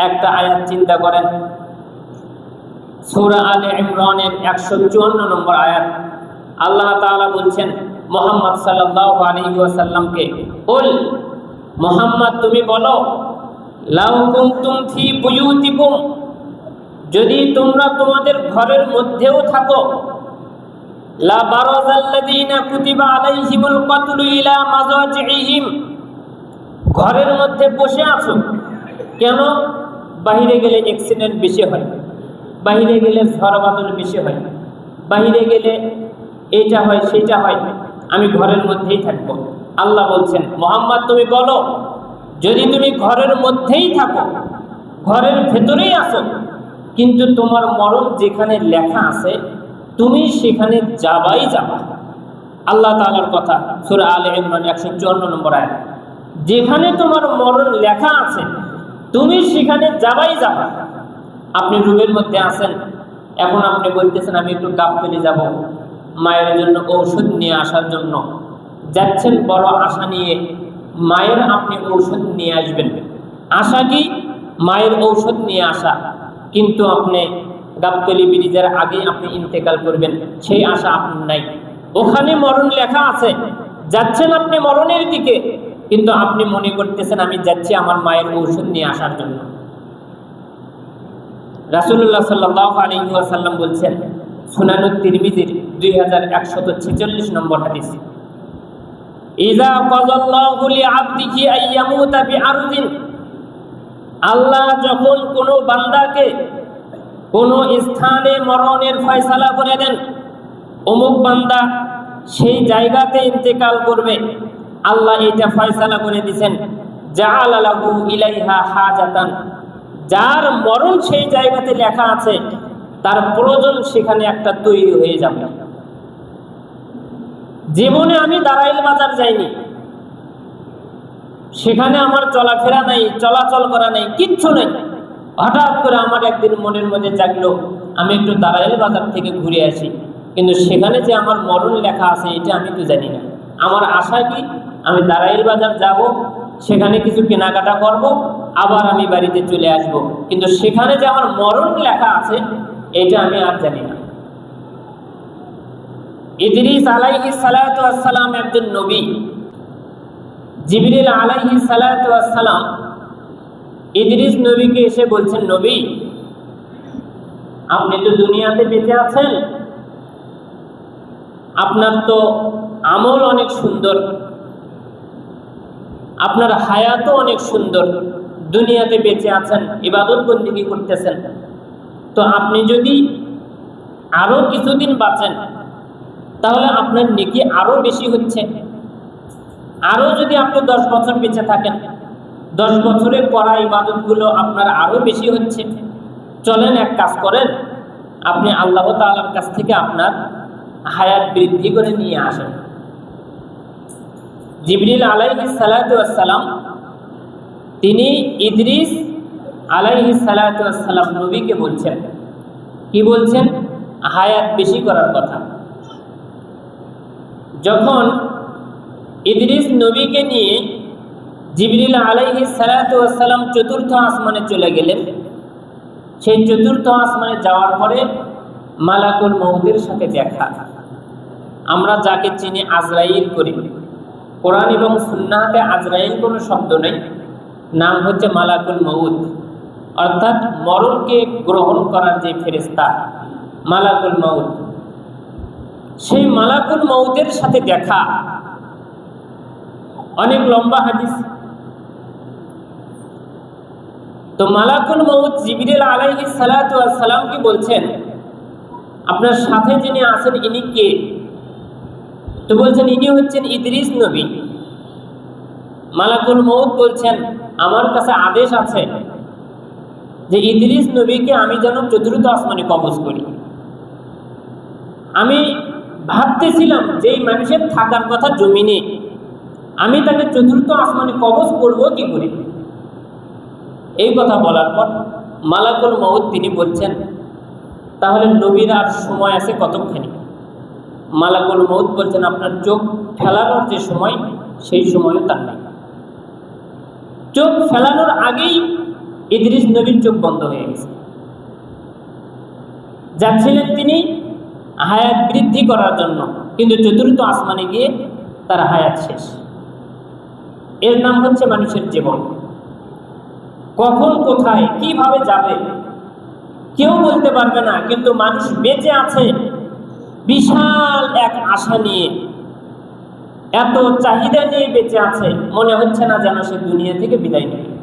একটা আয়াত চিন্তা করেন, সূরা আলে ইমরানের 154 নম্বর আয়াত। আল্লাহ তাআলা বলছেন মুহাম্মদ সাল্লাল্লাহু আলাইহি ওয়াসাল্লামকে, বল মুহাম্মদ তুমি বলো, লাউ কুনতুম ফি বুয়ুতিকুম, যদি তোমরা তোমাদের ঘরের মধ্যেও থাকো, লা বারাযাল্লাযীনা কুতিবা আলাইহিমুল কতলু ইলা মাযাজিহিম, ঘরের মধ্যে বসে আছো কেন? বাইরে গেলে অ্যাক্সিডেন্ট বেশি হয়, বাইরে গেলে ঝড় বাদল বেশি হয়, বাইরে গেলে এইটা হয় সেইটা হয়, আমি ঘরের মধ্যেই থাকবো। আল্লাহ বলছেন মুহাম্মদ তুমি বলো, যদি তুমি ঘরের মধ্যেই থাকো, ঘরের ভেতরেই আছো, কিন্তু তোমার মরণ যেখানে লেখা আছে তুমি সেখানে যাবাই যাবা। আল্লাহ তাআলার কথা, সূরা আলে ইমরান 154 নম্বর আয়াত। যেখানে তোমার মরণ লেখা আছে তুমি সেখানে যাবাই যাবা। আপনি রুমের মধ্যে আছেন, এখন আপনি বলতেছেন আমি একটু গাবতলী যাব মায়ের জন্য ঔষধ নিয়ে আসার জন্য, যাচ্ছেন বড় আশা নিয়ে, মায়ের আপনি ঔষধ নিয়ে আসবেন। আশা কি? মায়ের ঔষধ নিয়ে আসা, কিন্তু আপনি গাবতলী ব্রিজের আগে আপনি ইন্তেকাল করবেন, সেই আশা আপনার নাই। ওখানে মরণ লেখা আছে, যাচ্ছেন আপনি মরণের দিকে, কিন্তু আপনি মনে করতেছেন আমি যাচ্ছি আমার মায়ের ঔষধ নিয়ে আসার জন্য। রাসূলুল্লাহ সাল্লাল্লাহু আলাইহি ওয়াসাল্লাম বলছেন, সুনানুত তিরমিজির 2146 নম্বর হাদিস, ইযা কাযাল্লাহু লিআবদিহি আইয়ামুতা বিআরদিন, আল্লাহ যখন কোনো বান্দাকে কোনো স্থানে মরণের ফয়সালা করে দেন, অমুক বান্দা সেই জায়গাতে ইন্তেকাল করবে, আল্লাহ এটা ফয়সালা করে দিয়েছেন, জাআলা লাহু ইলাইহা হাজাতান, যার মরণ সেই জায়গাতে লেখা আছে তার প্রয়োজন সেখানে একটা তৈরি হয়ে যাবে। জীবনে আমি দাঁড়াইল বাজার যাইনি, সেখানে আমার চলাফেরা নাই, চলাচল করা নাই, কিচ্ছু নাই, হঠাৎ করে আমার একদিন মনের মধ্যে জাগলো আমি একটু দাঁড়াইল বাজার থেকে ঘুরে আসি, কিন্তু সেখানে যে আমার মরণ লেখা আছে এটা আমি তো জানি না। আমার আশা কি আমি দাঁড়াইল বাজার যাব, সেখানে কিছু কেনাকাটা করব, আবার আমি বাড়িতে চলে আসব, কিন্তু সেখানে যে আমার মরণ লেখা আছে এটা আমি আর জানি না। ইদ্রিস আলাইহিস সালাতু ওয়াস সালাম একজন নবী। জিবরিল আলাইহিস সালাতু ওয়াস সালাম ইদ্রিস নবীকে এসে বলছেন, নবী আপনি তো দুনিয়াতে বেঁচে আছেন, আপনার তো আমল অনেক সুন্দর, আপনার হায়াতও অনেক সুন্দর, দুনিয়াতে বেঁচে আছেন, ইবাদত বন্দেগী করতেছেন, তো আপনি যদি আরো কিছুদিন বাঁচেন তাহলে আপনার নেকি আরো বেশি হচ্ছে। আরো যদি আপনি 10 বছর বেঁচে থাকেন, 10 বছরের করা ইবাদতগুলো আপনার আরো বেশি হচ্ছে। চলেন এক কাজ করেন, আপনি আল্লাহ তাআলার কাছ থেকে আপনার হায়াত বৃদ্ধি করে নিয়ে আসেন। জিবরিল আলাইহিস সালাতু ওয়াস সালাম তিনি ইদ্রিস আলাইহিস সালাতু ওয়াস সালাম নবীকে বলছেন, কি বলছেন? হায়াত বেশি করার কথা। যখন ইদ্রিস নবীকে নিয়ে জিবরিল আলাইহিস সালাতু ওয়াস সালাম চতুর্থ আসমানে চলে গেলেন, সেই চতুর্থ আসমানে যাওয়ার পরে মালাকুল মউতের সাথে দেখা। আমরা যাকে চিনি আজরাইল করি, কোরআন এবং সুন্নাহতে আজরাইল কোনো শব্দ নেই, নাম হচ্ছে মালাকুল মউত, অর্থাৎ মরণকে গ্রহণ করার যে ফেরেশতা মালাকুল মউত। সেই মালাকুল মউতের সাথে দেখা অনেক লম্বা হাদিস। তো মালাকুল মউত জিবরিল আলাইহিস সালাতু ওয়াস সালাম কি বলছেন, আপনার সাথে যিনি আছেন ইনি কে? তো বলছেন ইনি হচ্ছেন ইদ্রিস নবী। মালাকুল মউত বলছেন আমার কাছে আদেশ আছে যে ইদ্রিস নবীকে আমি যেন চতুর্থ আসমানে কবজ করি। আমি ভাবতেছিলাম যে এই মানুষের থাকার কথা জমিনে, আমি তাকে চতুর্থ আসমানে কবজ করব কি করে। এই কথা বলার পর মালাকুল মউত তিনি বলছেন, তাহলে নবীর আর সময় আছে কতখানি? মালাকুল মউত বলছেন আপনার চোখ ফেলানোর যে সময় সেই সময়ও তার নেই। চোখ ফেলানোর আগেই ইদ্রিস নবীর চোখ বন্ধ হয়ে গেছে। যাচ্ছিলেন তিনি হায়াত বৃদ্ধি করার জন্য, কিন্তু চতুর্থ আসমানে গিয়ে তার হায়াত শেষ। এর নাম হচ্ছে মানুষের জীবন। কখন কোথায় কিভাবে যাবে কেউ বলতে পারবে না, কিন্তু মানুষ বেঁচে আছে বিশাল এক আশা নিয়ে, এত চাহিদা নিয়ে বেঁচে আছে, মনে হচ্ছে না যেন সে দুনিয়া থেকে বিদায় নেবে।